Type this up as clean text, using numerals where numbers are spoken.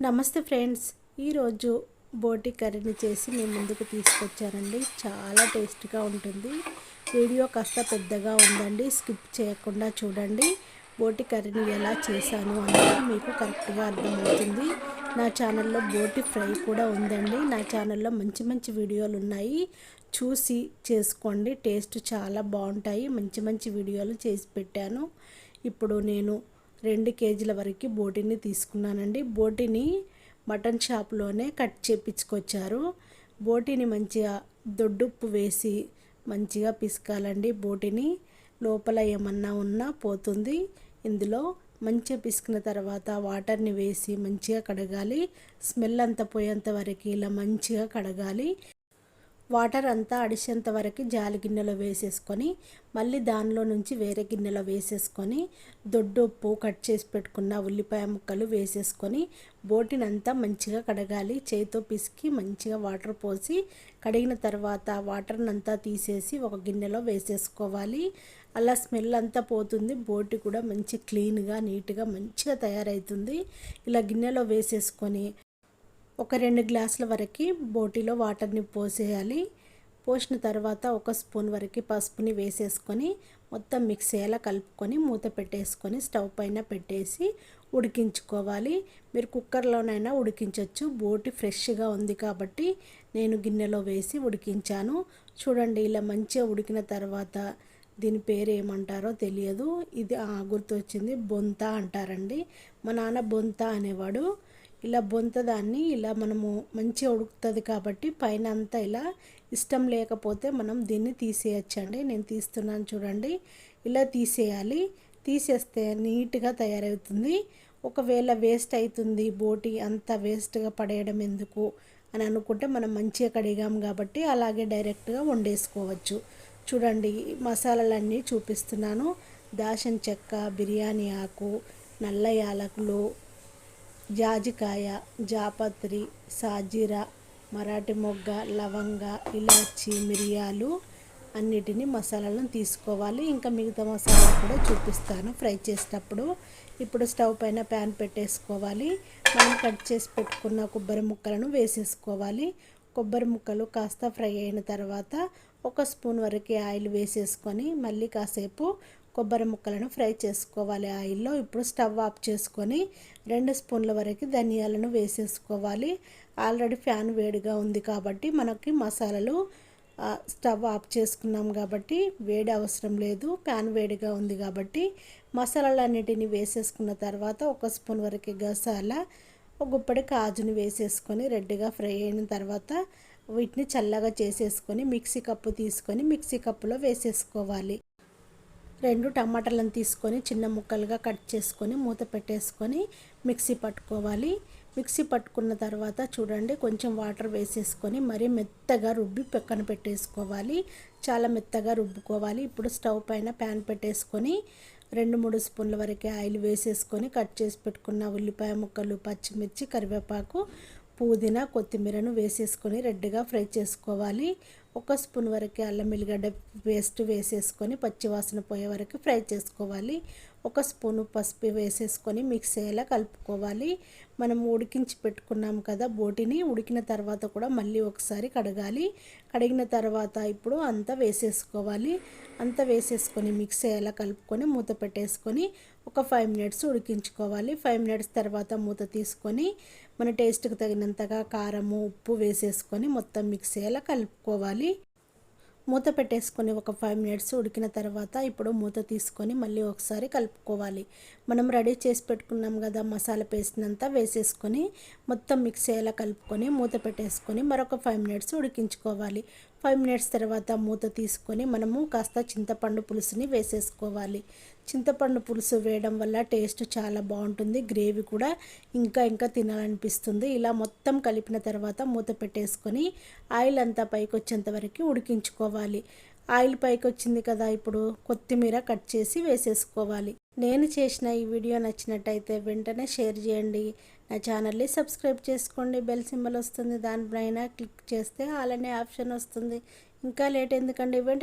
నమస్తే ఫ్రెండ్స్, ఈరోజు బోటి కర్రీని చేసి మీ ముందుకు తీసుకొచ్చానండి. చాలా టేస్ట్గా ఉంటుంది. వీడియో కాస్త పెద్దగా ఉందండి, స్కిప్ చేయకుండా చూడండి. బోటి కర్రీని ఎలా చేశాను అనేది మీకు కరెక్ట్గా అర్థమవుతుంది. నా ఛానల్లో బోటి ఫ్రై కూడా ఉందండి. నా ఛానల్లో మంచి మంచి వీడియోలు ఉన్నాయి, చూసి చేసుకోండి. టేస్ట్ చాలా బాగుంటాయి. మంచి మంచి వీడియోలు చేసి పెట్టాను. ఇప్పుడు నేను 2 కేజీల వరకు బోటిని తీసుకున్నానండి. బోటిని మటన్ షాప్లోనే కట్ చేపించుకొచ్చారు. బోటిని మంచిగా దొడ్డుప్పు వేసి మంచిగా పిసకాలండి. బోటిని లోపల ఏమన్నా ఉన్నా పోతుంది. ఇందులో మంచిగా పిసికిన తర్వాత వాటర్ని వేసి మంచిగా కడగాలి. స్మెల్ అంతా పోయేంత వరకు ఇలా మంచిగా కడగాలి. వాటర్ అంతా అడిసేంత వరకు జాలి గిన్నెలో వేసేసుకొని మళ్ళీ దానిలో నుంచి వేరే గిన్నెలో వేసేసుకొని దొడ్డుప్పు కట్ చేసి పెట్టుకున్న ఉల్లిపాయ ముక్కలు వేసేసుకొని బోటిని అంతా మంచిగా కడగాలి. చేతితో పిసికి మంచిగా వాటర్ పోసి కడిగిన తర్వాత వాటర్ని అంతా తీసేసి ఒక గిన్నెలో వేసేసుకోవాలి. అలా స్మెల్ అంతా పోతుంది. బోటి కూడా మంచి క్లీన్గా నీట్గా మంచిగా తయారవుతుంది. ఇలా గిన్నెలో వేసేసుకొని ఒక 2 గ్లాసుల వరకు బోటిలో వాటర్ని పోసేయాలి. పోసిన తర్వాత 1 స్పూన్ వరకు పసుపుని వేసేసుకొని మొత్తం మిక్స్ అయ్యేలా కలుపుకొని మూత పెట్టేసుకొని స్టవ్ పైన పెట్టేసి ఉడికించుకోవాలి. మీరు కుక్కర్లోనైనా ఉడికించవచ్చు. బోటి ఫ్రెష్గా ఉంది కాబట్టి నేను గిన్నెలో వేసి ఉడికించాను. చూడండి, ఇలా మంచిగా ఉడికిన తర్వాత దీని పేరు ఏమంటారో తెలియదు. ఇది గుర్తొచ్చింది, బొంత అంటారండి. మా నాన్న బొంత అనేవాడు. ఇలా బొంత దాన్ని ఇలా మనము మంచిగా ఉడుకుతుంది కాబట్టి పైన అంతా ఇలా ఇష్టం లేకపోతే మనం దీన్ని తీసేయచ్చండి. నేను తీస్తున్నాను చూడండి. ఇలా తీసేయాలి. తీసేస్తే నీట్గా తయారవుతుంది. ఒకవేళ వేస్ట్ అవుతుంది, బోటి అంతా వేస్ట్గా పడేయడం ఎందుకు అని అనుకుంటే మనం మంచిగా కడిగాం కాబట్టి అలాగే డైరెక్ట్గా వండేసుకోవచ్చు. చూడండి, మసాలాలన్నీ చూపిస్తున్నాను. దాల్చిన చెక్క, బిర్యానీ ఆకు, నల్ల యాలకులు, జాజికాయ, జాపత్రి, సాజీరా, మరాఠీ మొగ్గ, లవంగ, ఇలాచి, మిరియాలు అన్నిటినీ మసాలాలను తీసుకోవాలి. ఇంకా మిగతా మసాలా కూడా చూపిస్తాను ఫ్రై చేసేటప్పుడు. ఇప్పుడు స్టవ్ పైన ప్యాన్ పెట్టేసుకోవాలి. మనం కట్ చేసి పెట్టుకున్న కొబ్బరి ముక్కలను వేసేసుకోవాలి. కొబ్బరి ముక్కలు కాస్త ఫ్రై అయిన తర్వాత 1 స్పూన్ వరకు ఆయిల్ వేసేసుకొని మళ్ళీ కాసేపు కొబ్బరి ముక్కలను ఫ్రై చేసుకోవాలి ఆయిల్లో. ఇప్పుడు స్టవ్ ఆఫ్ చేసుకొని 2 స్పూన్ల వరకు ధనియాలను వేసేసుకోవాలి. ఆల్రెడీ ఫ్యాన్ వేడిగా ఉంది కాబట్టి మనకి మసాలాలు స్టవ్ ఆఫ్ చేసుకున్నాం కాబట్టి వేడి అవసరం లేదు. ప్యాన్ వేడిగా ఉంది కాబట్టి మసాలాలన్నిటిని వేసేసుకున్న తర్వాత 1 స్పూన్ వరకు గసాల, ఒక గుప్పడి కాజుని వేసేసుకొని రెడ్గా ఫ్రై అయిన తర్వాత వీటిని చల్లగా చేసేసుకొని మిక్సీ కప్పు తీసుకొని మిక్సీ కప్పులో వేసేసుకోవాలి. 2 టమాటాలను తీసుకొని చిన్న ముక్కలుగా కట్ చేసుకొని మూత పెట్టేసుకొని మిక్సీ పట్టుకోవాలి. మిక్సీ పట్టుకున్న తర్వాత చూడండి, కొంచెం వాటర్ వేసేసుకొని మరీ మెత్తగా రుబ్బి పక్కన పెట్టేసుకోవాలి. చాలా మెత్తగా రుబ్బుకోవాలి. ఇప్పుడు స్టవ్ పైన ప్యాన్ పెట్టేసుకొని 2-3 స్పూన్ల వరకు ఆయిల్ వేసేసుకొని కట్ చేసి పెట్టుకున్న ఉల్లిపాయ ముక్కలు, పచ్చిమిర్చి, కరివేపాకు, పుదీనా, కొత్తిమీరను వేసేసుకొని రెడ్గా ఫ్రై చేసుకోవాలి. 1 స్పూన్ వరకు అల్లం వెల్లిగడ్డ పేస్ట్ వేసేసుకొని పచ్చివాసన పోయే వరకు ఫ్రై చేసుకోవాలి. 1 స్పూను పసుపు వేసేసుకొని మిక్స్ అయ్యేలా కలుపుకోవాలి. మనం ఉడికించి పెట్టుకున్నాం కదా బోటిని, ఉడికిన తర్వాత కూడా మళ్ళీ ఒకసారి కడగాలి. కడిగిన తర్వాత ఇప్పుడు అంతా వేసేసుకోవాలి. అంతా వేసేసుకొని మిక్స్ అయ్యేలా కలుపుకొని మూత పెట్టేసుకొని ఒక 5 మినిట్స్ ఉడికించుకోవాలి. 5 మినిట్స్ తర్వాత మూత తీసుకొని మన టేస్ట్కి తగినంతగా కారము, ఉప్పు వేసేసుకొని మొత్తం మిక్స్ అయ్యేలా కలుపుకోవాలి. మూత పెట్టేసుకొని ఒక 5 మినిట్స్ ఉడికిన తర్వాత ఇప్పుడు మూత తీసుకొని మళ్ళీ ఒకసారి కలుపుకోవాలి. మనం రెడీ చేసి పెట్టుకున్నాం కదా మసాలా పేస్ట్ని అంతా వేసేసుకొని మొత్తం మిక్స్ అయ్యేలా కలుపుకొని మూత పెట్టేసుకొని మరొక 5 మినిట్స్ ఉడికించుకోవాలి. 5 మినిట్స్ తర్వాత మూత తీసుకొని మనము కాస్త చింతపండు పులుసుని వేసేసుకోవాలి. చింతపండు పులుసు వేయడం వల్ల టేస్ట్ చాలా బాగుంటుంది. గ్రేవీ కూడా ఇంకా తినాలనిపిస్తుంది. ఇలా మొత్తం కలిపిన తర్వాత మూత పెట్టేసుకొని ఆయిల్ అంతా పైకి వచ్చేంత వరకు ఉడికించుకోవాలి. ఆయిల్ పైకి వచ్చింది కదా, ఇప్పుడు కొత్తిమీర కట్ చేసి వేసేసుకోవాలి. నేను చేసిన ఈ వీడియో నచ్చినట్టయితే వెంటనే షేర్ చేయండి. నా ఛానల్ని సబ్స్క్రైబ్ చేసుకోండి. బెల్ సింబల్ వస్తుంది, దానిపైన క్లిక్ చేస్తే ఆల్ అనే ఆప్షన్ వస్తుంది. ఇంకా లేట్ ఎందుకండి, వెంటనే